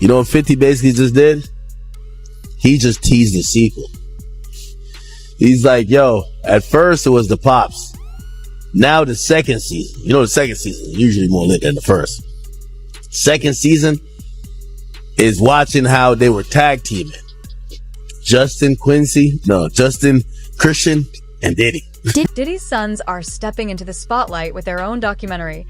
You know what 50 basically just did? He just teased the sequel. He's like, yo, at first it was the Pops. Now the second season. You know the second season is usually more lit than the first. Second season is watching how they were tag teaming. Justin, Christian, and Diddy. Diddy's sons are stepping into the spotlight with their own documentary,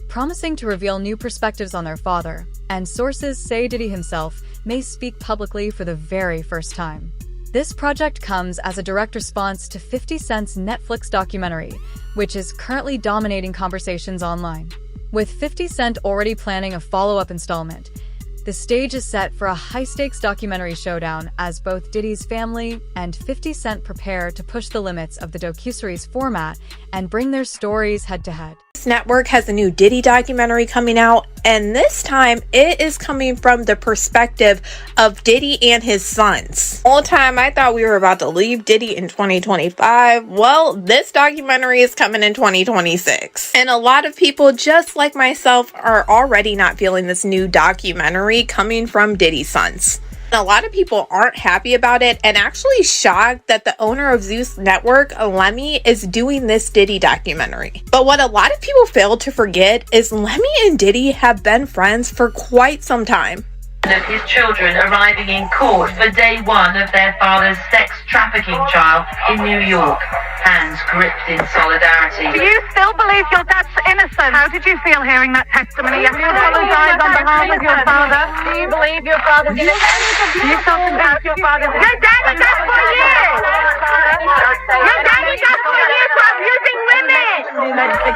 promising to reveal new perspectives on their father, and sources say Diddy himself may speak publicly for the very first time. This project comes as a direct response to 50 Cent's Netflix documentary, which is currently dominating conversations online. With 50 Cent already planning a follow-up installment, the stage is set for a high-stakes documentary showdown as both Diddy's family and 50 Cent prepare to push the limits of the docuseries format and bring their stories head-to-head. This network has a new Diddy documentary coming out, and this time it is coming from the perspective of Diddy and his sons. All the time I thought we were about to leave Diddy in 2025. Well, this documentary is coming in 2026. And a lot of people, just like myself, are already not feeling this new documentary coming from Diddy's sons. A lot of people aren't happy about it and actually shocked that the owner of Zeus Network, Lemmy, is doing this Diddy documentary. But what a lot of people fail to forget is Lemmy and Diddy have been friends for quite some time. Of his children arriving in court for day one of their father's sex trafficking trial in New York, hands gripped in solidarity. Do you still believe your dad's innocent? How did you feel hearing that testimony? You apologize on behalf of your father. Do you believe your father's innocent? Do you still think your father's innocent? Your dad was up for years! Your dad was up for years for abusing women!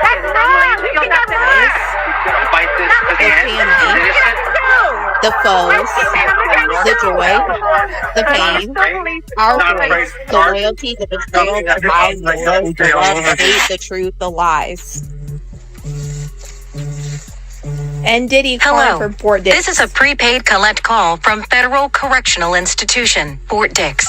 That's wrong! You can get more! The foes, the joy, the pain, our voice, the loyalty, the betrayal, the lies, the love, the hate, the truth, the lies. And Diddy calling for Fort Dix. This is a prepaid collect call from Federal Correctional Institution, Fort Dix.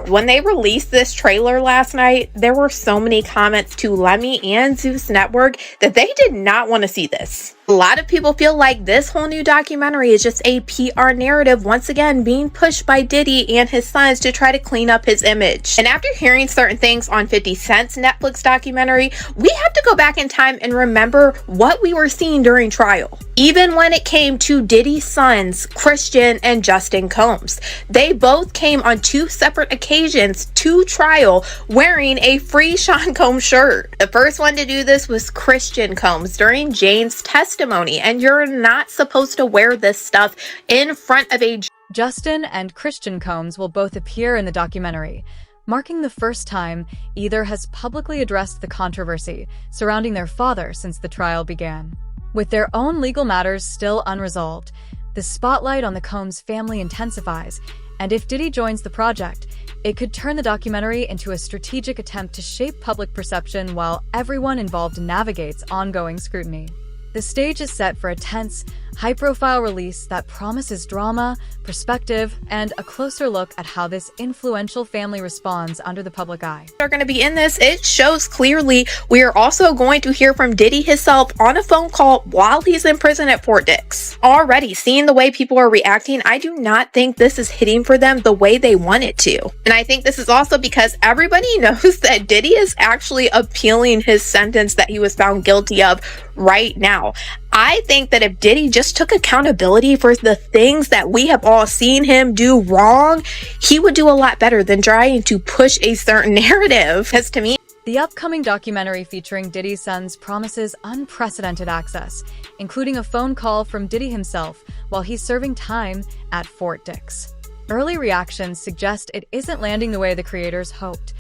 When they released this trailer last night, there were so many comments to Lemmy and Zeus Network that they did not want to see this. A lot of people feel like this whole new documentary is just a PR narrative once again being pushed by Diddy and his sons to try to clean up his image. And after hearing certain things on 50 Cent's Netflix documentary, we have to go back in time and remember what we were seeing during trial. Even when it came to Diddy's sons, Christian and Justin Combs, they both came on two separate occasions to trial wearing a free Sean Combs shirt. The first one to do this was Christian Combs during Jane's testimony, and you're not supposed to wear this stuff in front of a Justin and Christian Combs will both appear in the documentary, marking the first time either has publicly addressed the controversy surrounding their father since the trial began. With their own legal matters still unresolved, the spotlight on the Combs family intensifies, and if Diddy joins the project, it could turn the documentary into a strategic attempt to shape public perception while everyone involved navigates ongoing scrutiny. The stage is set for a tense, high-profile release that promises drama, perspective, and a closer look at how this influential family responds under the public eye. Are going to be in this. It shows clearly. We are also going to hear from Diddy himself on a phone call while he's in prison at Fort Dix. Already seeing the way people are reacting, I do not think this is hitting for them the way they want it to. And I think this is also because everybody knows that Diddy is actually appealing his sentence that he was found guilty of right now. I think that if Diddy just took accountability for the things that we have all seen him do wrong, he would do a lot better than trying to push a certain narrative. Because to me, the upcoming documentary featuring Diddy's sons promises unprecedented access, including a phone call from Diddy himself while he's serving time at Fort Dix. Early reactions suggest it isn't landing the way the creators hoped,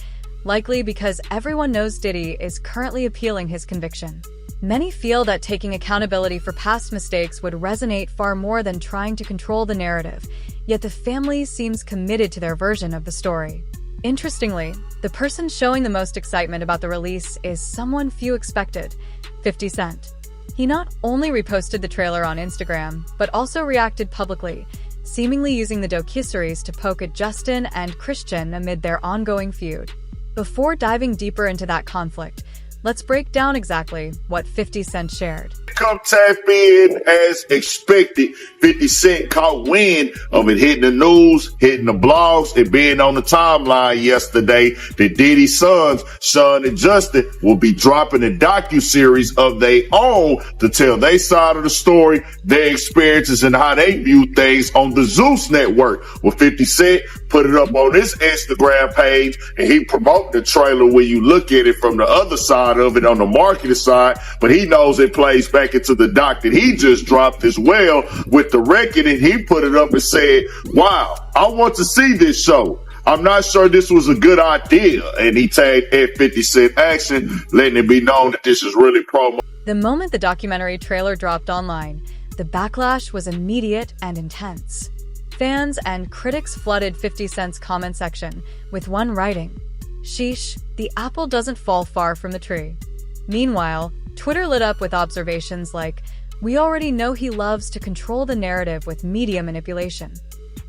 likely because everyone knows Diddy is currently appealing his conviction. Many feel that taking accountability for past mistakes would resonate far more than trying to control the narrative, yet the family seems committed to their version of the story. Interestingly, the person showing the most excitement about the release is someone few expected, 50 Cent. He not only reposted the trailer on Instagram, but also reacted publicly, seemingly using the docuseries to poke at Justin and Christian amid their ongoing feud. Before diving deeper into that conflict, Let's break down exactly what 50 Cent shared. Come tap in as expected. 50 Cent caught wind of it hitting the news, hitting the blogs, and being on the timeline yesterday that Diddy's sons, Sean and Justin, will be dropping a docuseries of their own to tell their side of the story, their experiences, and how they view things on the Zeus network. Well, 50 Cent put it up on his Instagram page, and he promoted the trailer when you look at it from the other side of it on the marketing side, but he knows it plays back into the doc that he just dropped as well with the record, and he put it up and said, wow, I want to see this show. I'm not sure this was a good idea. And he tagged at 50 Cent Action, letting it be known that this is really promo. The moment the documentary trailer dropped online, the backlash was immediate and intense. Fans and critics flooded 50 Cent's comment section, with one writing, "Sheesh, the apple doesn't fall far from the tree." Meanwhile, Twitter lit up with observations like, "We already know he loves to control the narrative with media manipulation."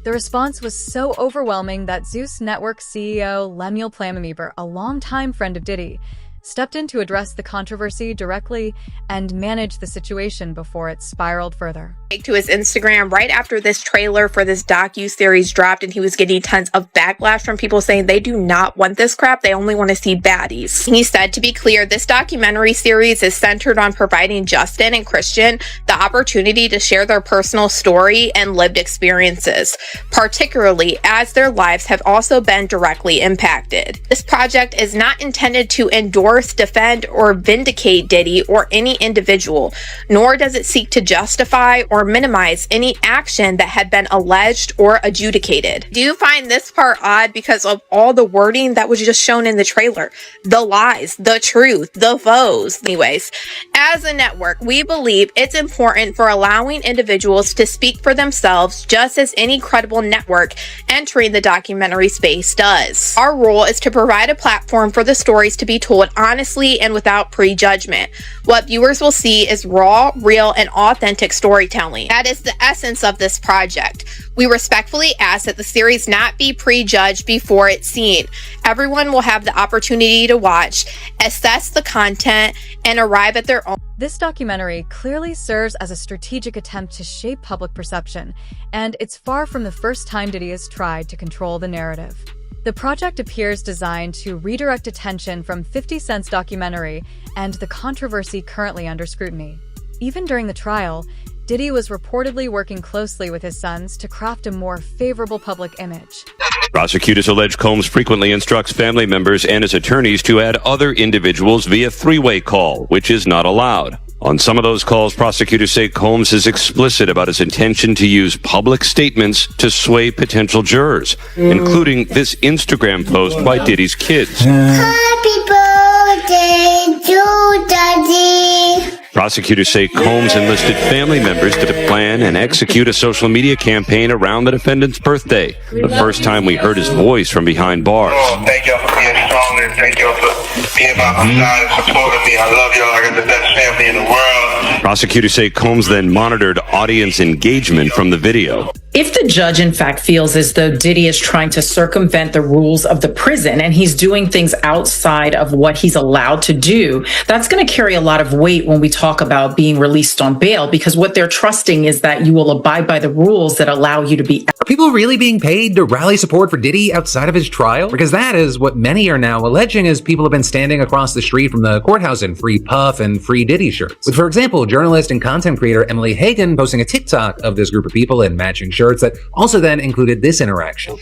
The response was so overwhelming that Zeus Network CEO Lemuel Plamimeber, a longtime friend of Diddy, stepped in to address the controversy directly and manage the situation before it spiraled further. To his Instagram right after this trailer for this docu-series dropped, and he was getting tons of backlash from people saying they do not want this crap, they only want to see baddies. He said, to be clear, this documentary series is centered on providing Justin and Christian the opportunity to share their personal story and lived experiences, particularly as their lives have also been directly impacted. This project is not intended to endorse, defend, or vindicate Diddy or any individual, nor does it seek to justify or minimize any action that had been alleged or adjudicated. Do you find this part odd because of all the wording that was just shown in the trailer? The lies, the truth, the foes. Anyways, as a network, we believe it's important for allowing individuals to speak for themselves just as any credible network entering the documentary space does. Our role is to provide a platform for the stories to be told honestly and without prejudgment. What viewers will see is raw, real, and authentic storytelling. That is the essence of this project. We respectfully ask that the series not be prejudged before it's seen. Everyone will have the opportunity to watch, assess the content, and arrive at their own. This documentary clearly serves as a strategic attempt to shape public perception, and it's far from the first time Diddy has tried to control the narrative. The project appears designed to redirect attention from 50 Cent's documentary and the controversy currently under scrutiny. Even during the trial, Diddy was reportedly working closely with his sons to craft a more favorable public image. Prosecutors allege Combs frequently instructs family members and his attorneys to add other individuals via three-way call, which is not allowed. On some of those calls, prosecutors say Combs is explicit about his intention to use public statements to sway potential jurors, including this Instagram post by Diddy's kids. Happy birthday to Daddy. Prosecutors say Combs enlisted family members to plan and execute a social media campaign around the defendant's birthday, the first time we heard his voice from behind bars. Oh, thank y'all for being strong, and thank y'all for being by my side and supporting me. I love y'all. I got the best family in the world. Prosecutors say Combs then monitored audience engagement from the video. If the judge, in fact, feels as though Diddy is trying to circumvent the rules of the prison and he's doing things outside of what he's allowed to do, that's going to carry a lot of weight when we talk about being released on bail, because what they're trusting is that you will abide by the rules that allow you to be. Are people really being paid to rally support for Diddy outside of his trial? Because that is what many are now alleging, as people have been standing across the street from the courthouse in free Puff and free Diddy shirts. With, for example, journalist and content creator Emily Hagan posting a TikTok of this group of people in matching shirts that also then included this interaction.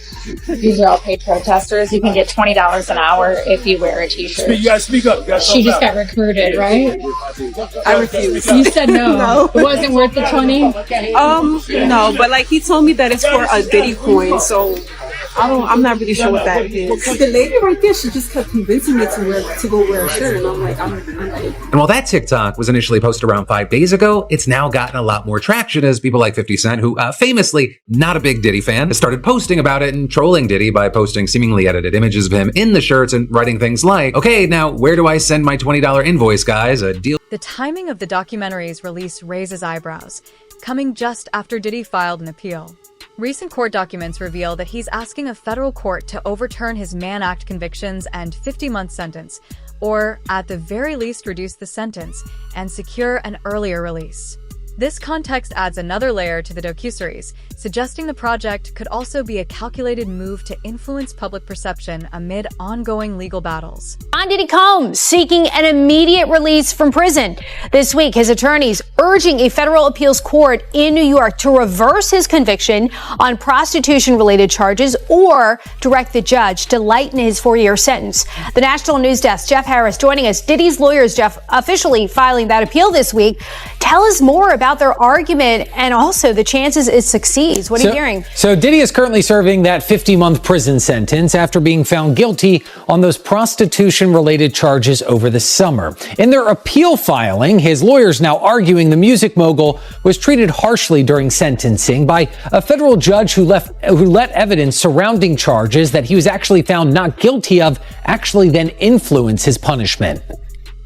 These are all paid protesters. You can get $20 an hour if you wear a t-shirt. You gotta speak up. She just got recruited, right? I refuse. You said no. No. It wasn't worth the 20? No, but like he told me that it's for a Diddy coin, so I'm not really sure what that is. The lady right there, she just kept convincing me to go wear a shirt, and I'm like, I'm And while that TikTok was initially posted around 5 days ago, it's now gotten a lot more traction as people like 50 Cent, who famously not a big Diddy fan, has started posting about it and trolling Diddy by posting seemingly edited images of him in the shirts and writing things like, okay, now where do I send my $20 invoice, guys? A deal. The timing of the documentary's release raises eyebrows, coming just after Diddy filed an appeal. Recent court documents reveal that he's asking a federal court to overturn his Mann Act convictions and 50-month sentence, or at the very least reduce the sentence and secure an earlier release. This context adds another layer to the docuseries, suggesting the project could also be a calculated move to influence public perception amid ongoing legal battles. Diddy Combs seeking an immediate release from prison. This week, his attorneys urging a federal appeals court in New York to reverse his conviction on prostitution-related charges or direct the judge to lighten his 4-year sentence. The National News Desk, Jeff Harris, joining us. Diddy's lawyers, Jeff, officially filing that appeal this week. Tell us more about their argument and also the chances it succeeds. What are you hearing? So Diddy is currently serving that 50-month prison sentence after being found guilty on those prostitution-related charges over the summer. In their appeal filing, his lawyers now arguing the music mogul was treated harshly during sentencing by a federal judge who let evidence surrounding charges that he was actually found not guilty of actually then influence his punishment.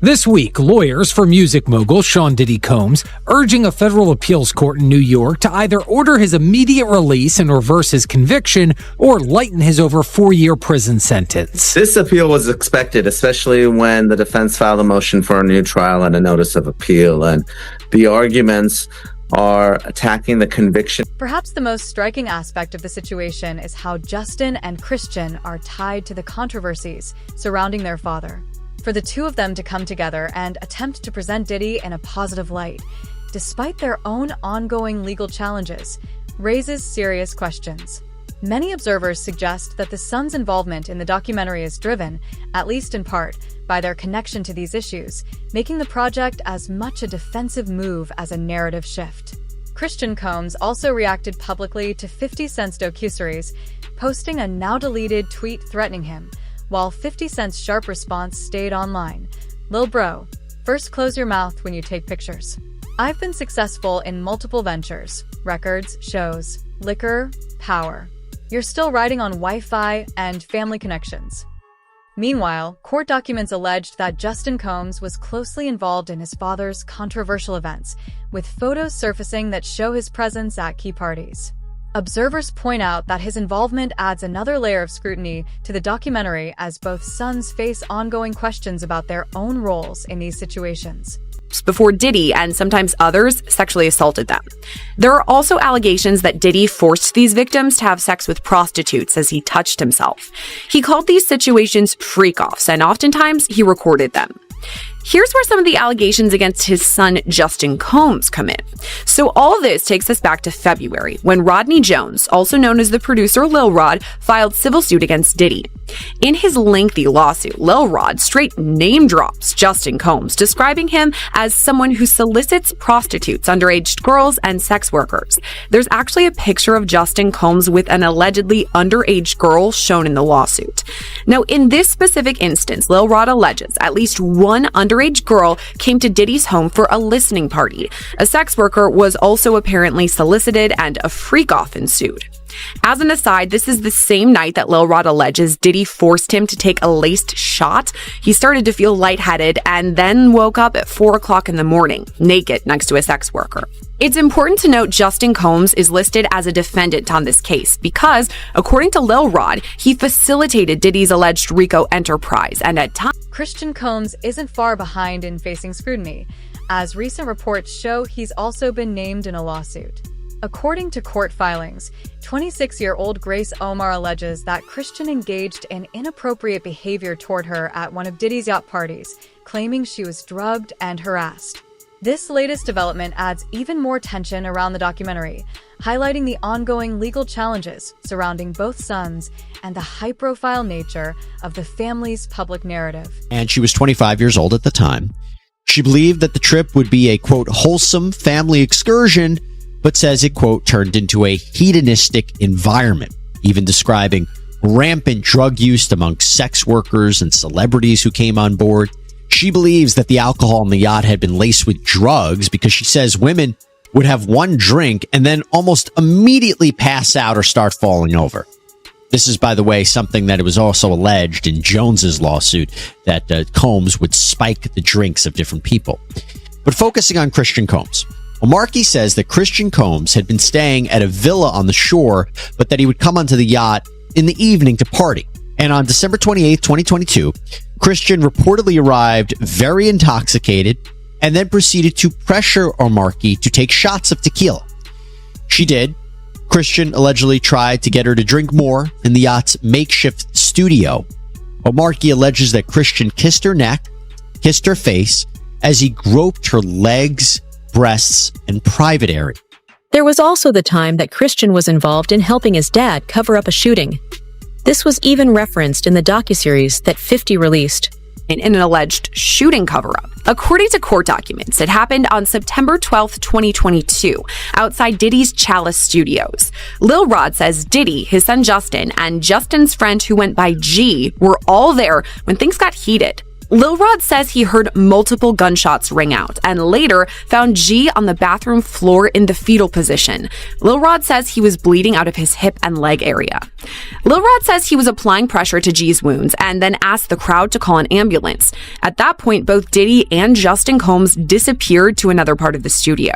This week, lawyers for music mogul Sean Diddy Combs urging a federal appeals court in New York to either order his immediate release and reverse his conviction or lighten his over 4-year prison sentence. This appeal was expected, especially when the defense filed a motion for a new trial and a notice of appeal. And the arguments are attacking the conviction. Perhaps the most striking aspect of the situation is how Justin and Christian are tied to the controversies surrounding their father. For the two of them to come together and attempt to present Diddy in a positive light, despite their own ongoing legal challenges, raises serious questions. Many observers suggest that the Sun's involvement in the documentary is driven, at least in part, by their connection to these issues, making the project as much a defensive move as a narrative shift. Christian Combs also reacted publicly to 50 Cent's docuseries, posting a now-deleted tweet threatening him, while 50 Cent's sharp response stayed online. Lil bro, first close your mouth when you take pictures. I've been successful in multiple ventures, records, shows, liquor, power. You're still riding on Wi-Fi and family connections. Meanwhile, court documents alleged that Justin Combs was closely involved in his father's controversial events, with photos surfacing that show his presence at key parties. Observers point out that his involvement adds another layer of scrutiny to the documentary as both sons face ongoing questions about their own roles in these situations. Before Diddy and sometimes others sexually assaulted them. There are also allegations that Diddy forced these victims to have sex with prostitutes as he touched himself. He called these situations freak-offs, and oftentimes he recorded them. Here's where some of the allegations against his son, Justin Combs, come in. So all this takes us back to February, when Rodney Jones, also known as the producer Lil Rod, filed civil suit against Diddy. In his lengthy lawsuit, Lil Rod straight name drops Justin Combs, describing him as someone who solicits prostitutes, underage girls, and sex workers. There's actually a picture of Justin Combs with an allegedly underage girl shown in the lawsuit. Now, in this specific instance, Lil Rod alleges at least one underage girl came to Diddy's home for a listening party. A sex worker was also apparently solicited, and a freak-off ensued. As an aside, this is the same night that Lil Rod alleges Diddy forced him to take a laced shot. He started to feel lightheaded and then woke up at 4 o'clock in the morning, naked next to a sex worker. It's important to note Justin Combs is listed as a defendant on this case because, according to Lil Rod, he facilitated Diddy's alleged RICO enterprise, and at times Christian Combs isn't far behind in facing scrutiny, as recent reports show he's also been named in a lawsuit. According to court filings, 26-year-old Grace Omar alleges that Christian engaged in inappropriate behavior toward her at one of Diddy's yacht parties, claiming she was drugged and harassed. This latest development adds even more tension around the documentary, highlighting the ongoing legal challenges surrounding both sons and the high-profile nature of the family's public narrative. And she was 25 years old at the time. She believed that the trip would be a, quote, wholesome family excursion, but says it, quote, turned into a hedonistic environment, even describing rampant drug use among sex workers and celebrities who came on board. She believes that the alcohol on the yacht had been laced with drugs because she says women would have one drink and then almost immediately pass out or start falling over. This is, by the way, something that it was also alleged in Jones's lawsuit that Combs would spike the drinks of different people. But focusing on Christian Combs, Markey says that Christian Combs had been staying at a villa on the shore, but that he would come onto the yacht in the evening to party. And on December 28th, 2022, Christian reportedly arrived very intoxicated and then proceeded to pressure Markey to take shots of tequila. She did. Christian allegedly tried to get her to drink more in the yacht's makeshift studio. Markey alleges that Christian kissed her neck, kissed her face, as he groped her legs, breasts, and private area. There was also the time that Christian was involved in helping his dad cover up a shooting. This was even referenced in the docuseries that 50 released. In an alleged shooting cover-up. According to court documents, it happened on September 12th, 2022, outside Diddy's Chalice Studios. Lil Rod says Diddy, his son Justin, and Justin's friend who went by G were all there when things got heated. Lil Rod says he heard multiple gunshots ring out and later found G on the bathroom floor in the fetal position. Lil Rod says he was bleeding out of his hip and leg area. Lil Rod says he was applying pressure to G's wounds and then asked the crowd to call an ambulance. At that point, both Diddy and Justin Combs disappeared to another part of the studio.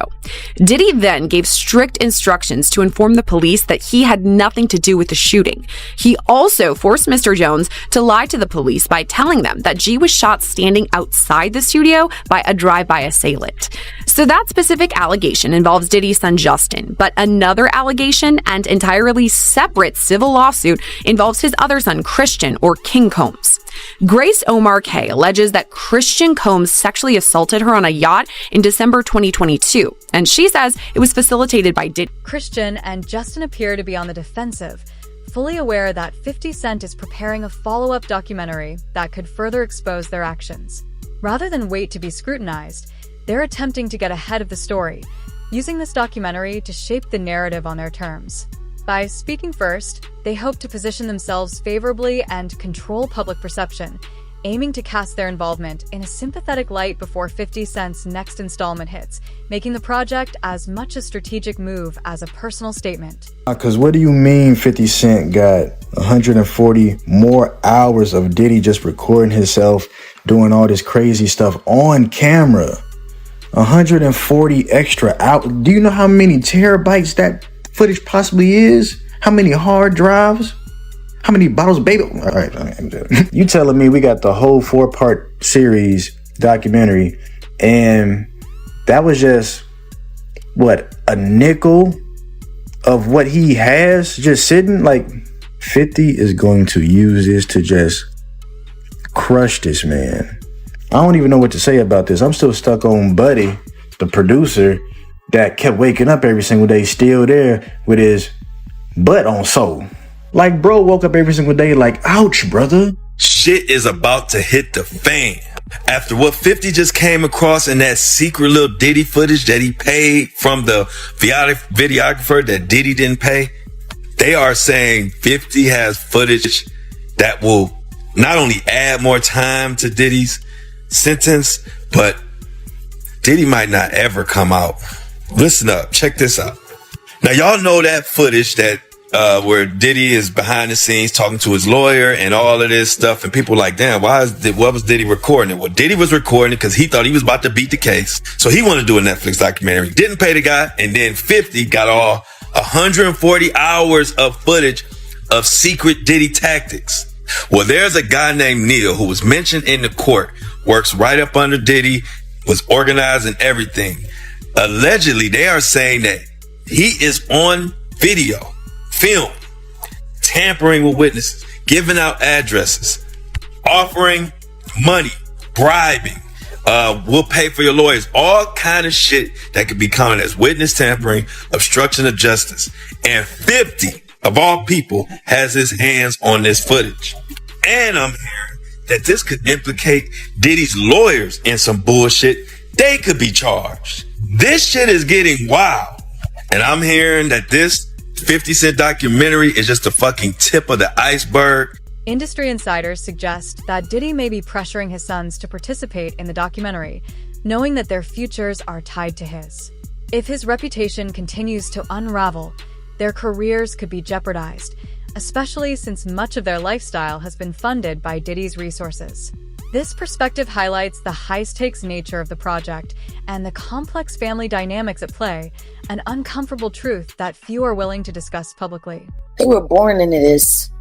Diddy then gave strict instructions to inform the police that he had nothing to do with the shooting. He also forced Mr. Jones to lie to the police by telling them that G was shot standing outside the studio by a drive-by assailant. So that specific allegation involves Diddy's son Justin, but another allegation and entirely separate civil lawsuit involves his other son Christian, or King Combs. Grace Omar K alleges that Christian Combs sexually assaulted her on a yacht in December 2022, and she says it was facilitated by Diddy. Christian and Justin appear to be on the defensive, fully aware that 50 Cent is preparing a follow-up documentary that could further expose their actions. Rather than wait to be scrutinized, they're attempting to get ahead of the story, using this documentary to shape the narrative on their terms. By speaking first, they hope to position themselves favorably and control public perception, aiming to cast their involvement in a sympathetic light before 50 Cent's next installment hits, making the project as much a strategic move as a personal statement. Because what do you mean 50 Cent got 140 more hours of Diddy just recording himself doing all this crazy stuff on camera? 140 extra out. Do you know how many terabytes that footage possibly is? How many hard drives? How many bottles of baby? All right. You telling me we got the whole 4-part series documentary and that was just, what, a nickel of what he has just sitting? Like, 50 is going to use this to just crush this man. I don't even know what to say about this. I'm still stuck on Buddy, the producer, that kept waking up every single day, still there with his butt on soul. Like, bro woke up every single day like, ouch, brother. Shit is about to hit the fan. After what 50 just came across in that secret little Diddy footage that he paid from the videographer that Diddy didn't pay, they are saying 50 has footage that will not only add more time to Diddy's sentence, but Diddy might not ever come out. Listen up, check this out. Now y'all know that footage that where Diddy is behind the scenes talking to his lawyer and all of this stuff, and people like, damn, what was Diddy recording it? Well, Diddy was recording it because he thought he was about to beat the case, so he wanted to do a Netflix documentary. Didn't pay the guy, and then 50 got all 140 hours of footage of secret Diddy tactics. Well, there's a guy named Neil who was mentioned in the court, works right up under Diddy, was organizing everything. Allegedly, they are saying that he is on video, film, tampering with witnesses, giving out addresses, offering money, bribing, we'll pay for your lawyers, all kind of shit that could be counted as witness tampering, obstruction of justice. And 50, of all people, has his hands on this footage. And I'm hearing that this could implicate Diddy's lawyers in some bullshit. They could be charged. This shit is getting wild. And I'm hearing that this 50 Cent documentary is just the fucking tip of the iceberg. Industry insiders suggest that Diddy may be pressuring his sons to participate in the documentary, knowing that their futures are tied to his. If his reputation continues to unravel, their careers could be jeopardized, especially since much of their lifestyle has been funded by Diddy's resources. This perspective highlights the high-stakes nature of the project and the complex family dynamics at play, an uncomfortable truth that few are willing to discuss publicly. They were born into this.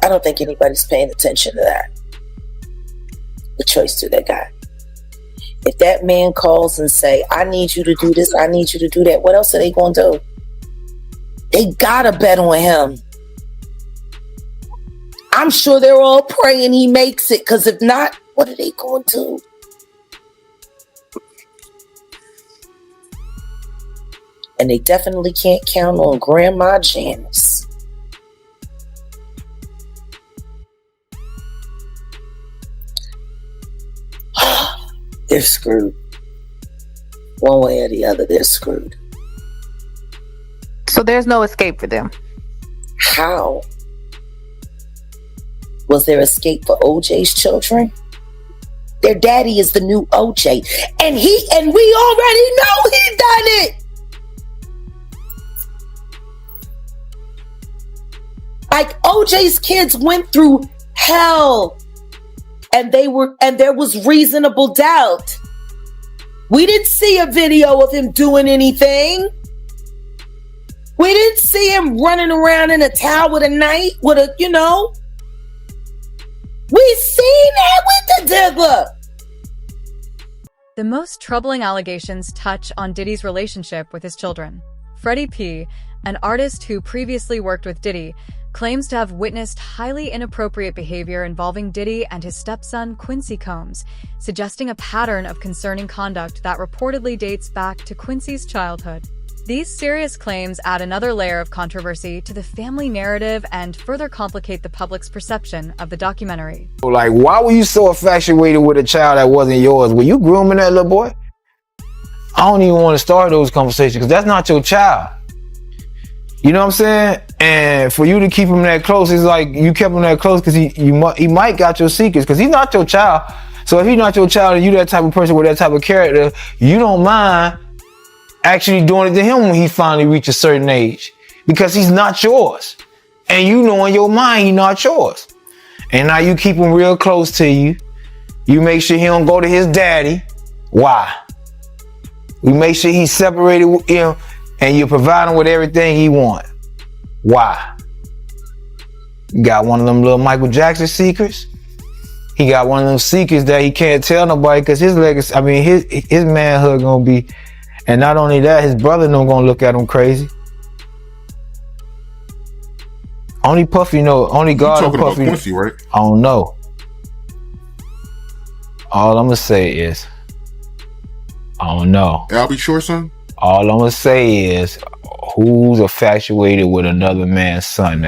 I don't think anybody's paying attention to that. The choice they got. If that man calls and say, I need you to do this, I need you to do that, what else are they going to do? They gotta bet on him. I'm sure they're all praying he makes it, because if not, what are they going to do? And they definitely can't count on Grandma Janice. They're screwed. One way or the other, they're screwed. So there's no escape for them. How? Was there escape for OJ's children? Their daddy is the new OJ. And we already know he done it. Like OJ's kids went through hell. And there was reasonable doubt. We didn't see a video of him doing anything. We didn't see him running around in a towel with a knife, We seen that with the Dipper. The most troubling allegations touch on Diddy's relationship with his children. Freddie P., an artist who previously worked with Diddy, claims to have witnessed highly inappropriate behavior involving Diddy and his stepson Quincy Combs, suggesting a pattern of concerning conduct that reportedly dates back to Quincy's childhood. These serious claims add another layer of controversy to the family narrative and further complicate the public's perception of the documentary. Like, why were you so infatuated with a child that wasn't yours? Were you grooming that little boy? I don't even want to start those conversations because that's not your child. You know what I'm saying? And for you to keep him that close, it's like you kept him that close because he might got your secrets because he's not your child. So if he's not your child and you that type of person with that type of character, you don't mind actually doing it to him when he finally reaches a certain age because he's not yours. And you know in your mind he's not yours. And now you keep him real close to you. You make sure he don't go to his daddy. Why? We make sure he's separated with him and you provide him with everything he wants. Why? You got one of them little Michael Jackson secrets. He got one of them secrets that he can't tell nobody because his legacy, his manhood gonna be, and not only that, his brother don't gonna look at him crazy. Only Puffy know, only God and Puffy. About Quincy, right? I don't know. All I'm gonna say is, I don't know. I'll be sure, son. All I'm gonna say is, who's infatuated with another man's son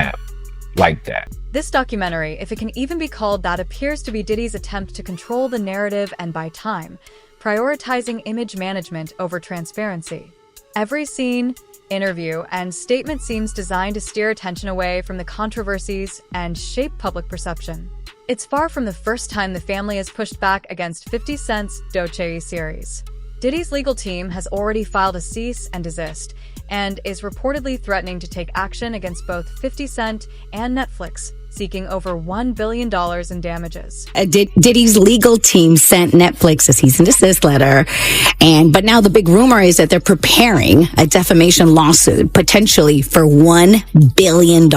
like that? This documentary, if it can even be called that, appears to be Diddy's attempt to control the narrative and buy time, prioritizing image management over transparency. Every scene, interview, and statement seems designed to steer attention away from the controversies and shape public perception. It's far from the first time the family has pushed back against 50 Cent's Doechii series. Diddy's legal team has already filed a cease and desist and is reportedly threatening to take action against both 50 Cent and Netflix, seeking over $1 billion in damages. Diddy's legal team sent Netflix a cease and desist letter, but now the big rumor is that they're preparing a defamation lawsuit, potentially for $1 billion.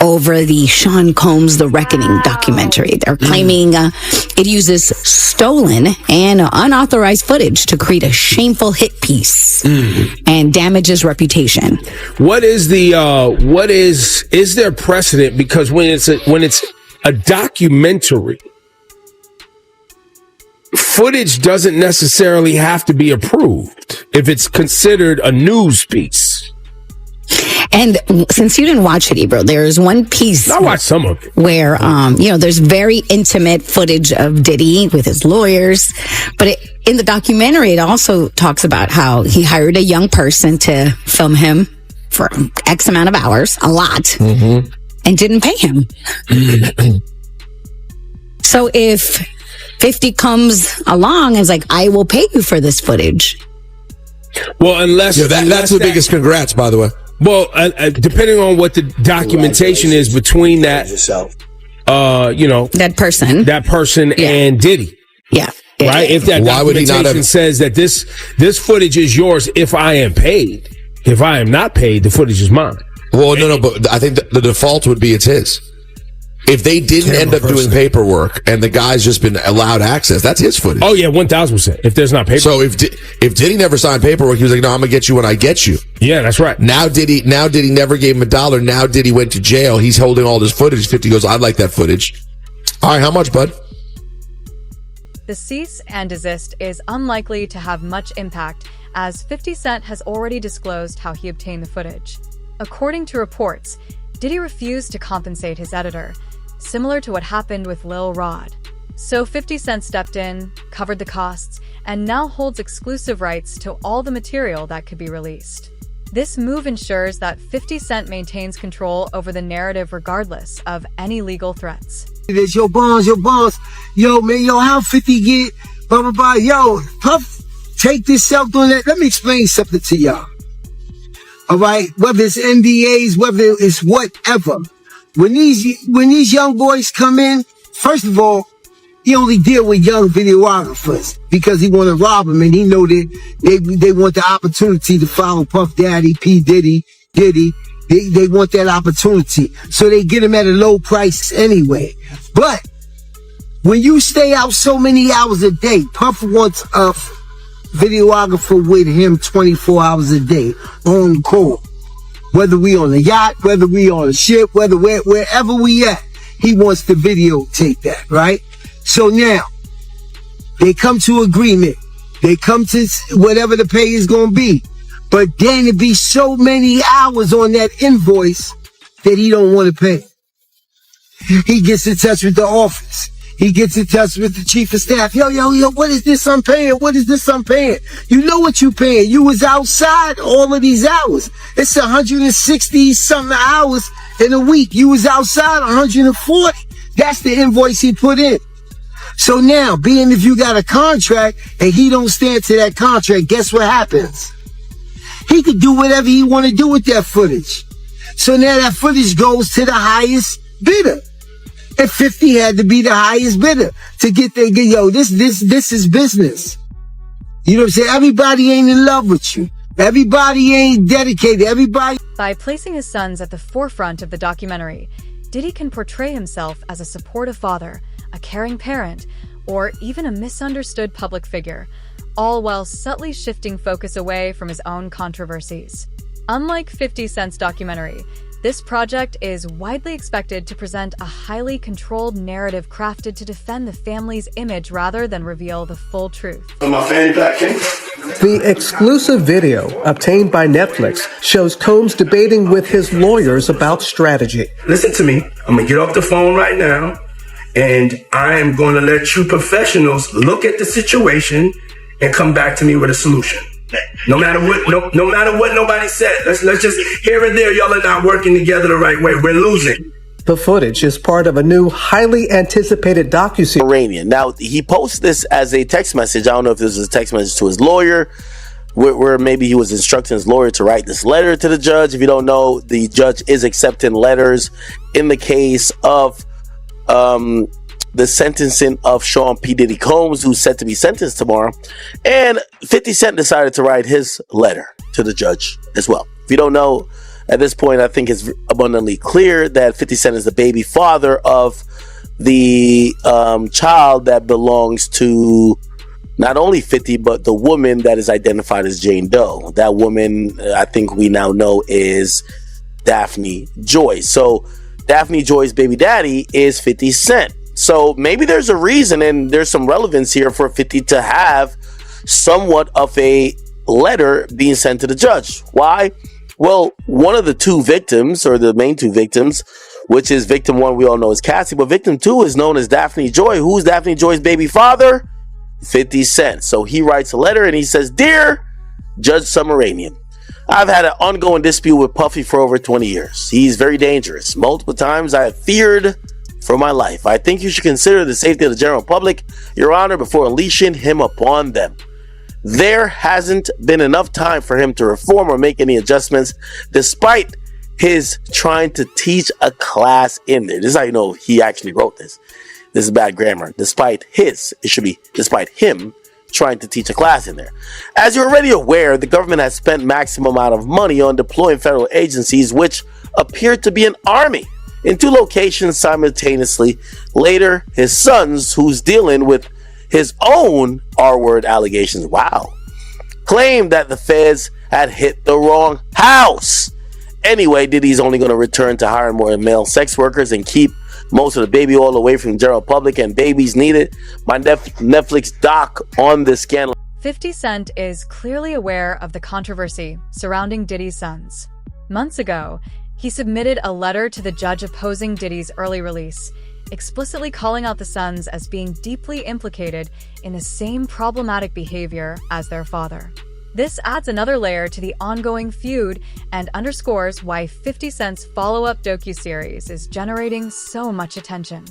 Over the Sean Combs The Reckoning documentary. They're claiming it uses stolen and unauthorized footage to create a shameful hit piece and damages reputation. Is there precedent? Because when it's a documentary, footage doesn't necessarily have to be approved if it's considered a news piece. And since you didn't watch it, Ebro, there's one piece. I watched some of it. Where, there's very intimate footage of Diddy with his lawyers. But in the documentary, it also talks about how he hired a young person to film him for X amount of hours, a lot, and didn't pay him. So if 50 comes along and is like, I will pay you for this footage. Well, unless... that's the biggest congrats, by the way. Well, depending on what the documentation is between that, that person and Diddy. Yeah. Right? If that documentation says that this footage is yours if I am paid. If I am not paid, the footage is mine. Well, no, but I think the default would be it's his. If they didn't end up doing paperwork and the guy's just been allowed access, that's his footage. Oh yeah, 1,000%. If there's not paperwork. So if Diddy never signed paperwork, he was like, "No, I'm gonna get you when I get you." Yeah, that's right. Now Diddy never gave him $1. Now Diddy went to jail. He's holding all this footage. 50 goes, "I'd like that footage." All right, how much, bud? The cease and desist is unlikely to have much impact, as 50 Cent has already disclosed how he obtained the footage. According to reports, Diddy refused to compensate his editor, similar to what happened with Lil Rod. So 50 Cent stepped in, covered the costs, and now holds exclusive rights to all the material that could be released. This move ensures that 50 Cent maintains control over the narrative regardless of any legal threats. It's your bonds. Yo, man, how 50 get, blah, blah, blah. Yo, Puff, take this self doing that. Let me explain something to y'all. All right? Whether it's NDAs, whether it's whatever. When these young boys come in, first of all, he only deal with young videographers because he want to rob them, and he know that they want the opportunity to follow Puff Daddy, P. Diddy. They want that opportunity. So they get him at a low price anyway. But when you stay out so many hours a day, Puff wants a videographer with him 24 hours a day on call. Whether we on a yacht, whether we on a ship, wherever we at, he wants to videotape that, right? So now, they come to agreement. They come to whatever the pay is going to be. But then it be so many hours on that invoice that he don't want to pay. He gets in touch with the office. He gets in touch with the chief of staff. Yo, what is this I'm paying? What is this I'm paying? You know what you paying. You was outside all of these hours. It's 160 something hours in a week. You was outside 140. That's the invoice he put in. So now, being if you got a contract and he don't stand to that contract, guess what happens? He could do whatever he want to do with that footage. So now that footage goes to the highest bidder. And 50 had to be the highest bidder to get there. Yo, this is business. You know what I'm saying? Everybody ain't in love with you. Everybody ain't dedicated. Everybody. By placing his sons at the forefront of the documentary, Diddy can portray himself as a supportive father, a caring parent, or even a misunderstood public figure, all while subtly shifting focus away from his own controversies. Unlike 50 Cent's documentary, this project is widely expected to present a highly controlled narrative crafted to defend the family's image rather than reveal the full truth. My fanny pack came. The exclusive video obtained by Netflix shows Combs debating with his lawyers about strategy. Listen to me. I'm going to get off the phone right now, and I am going to let you professionals look at the situation and come back to me with a solution. No matter what, no matter what nobody said. Let's just here and there, y'all are not working together the right way. We're losing. The footage is part of a new, highly anticipated docuseries. Iranian. Now, he posts this as a text message. I don't know if this was a text message to his lawyer, where maybe he was instructing his lawyer to write this letter to the judge. If you don't know, the judge is accepting letters in the case of the sentencing of Sean P. Diddy Combs, who's set to be sentenced tomorrow. And 50 Cent decided to write his letter to the judge as well. If you don't know, at this point, I think it's abundantly clear that 50 Cent is the baby father of the child that belongs to not only 50, but the woman that is identified as Jane Doe. That woman, I think we now know, is Daphne Joy. So Daphne Joy's baby daddy is 50 Cent. So maybe there's a reason and there's some relevance here for 50 to have somewhat of a letter being sent to the judge. Why? Well, one of the two victims, or the main two victims, which is victim one, we all know is Cassie, but victim two is known as Daphne Joy. Who's Daphne Joy's baby father? 50 Cent. So he writes a letter and he says, "Dear Judge Summarian, I've had an ongoing dispute with Puffy for over 20 years. He's very dangerous. Multiple times I have feared for my life. I think you should consider the safety of the general public, Your Honor, before unleashing him upon them. there hasn't been enough time for him to reform or make any adjustments, despite his trying to teach a class in there. This is how you know he actually wrote this. This is bad grammar. Despite him trying to teach a class in there. As you're already aware, the government has spent maximum amount of money on deploying federal agencies, which appear to be an army, in 2 locations simultaneously. Later, his sons, who's dealing with his own R-word allegations, claimed that the feds had hit the wrong house. Anyway, Diddy's only going to return to hiring more male sex workers and keep most of the baby oil away from the general public, and Babies Needed, my Netflix doc on this scandal. 50 Cent is clearly aware of the controversy surrounding Diddy's sons. Months ago, he submitted a letter to the judge opposing Diddy's early release, explicitly calling out the sons as being deeply implicated in the same problematic behavior as their father. This adds another layer to the ongoing feud and underscores why 50 Cent's follow-up docuseries is generating so much attention.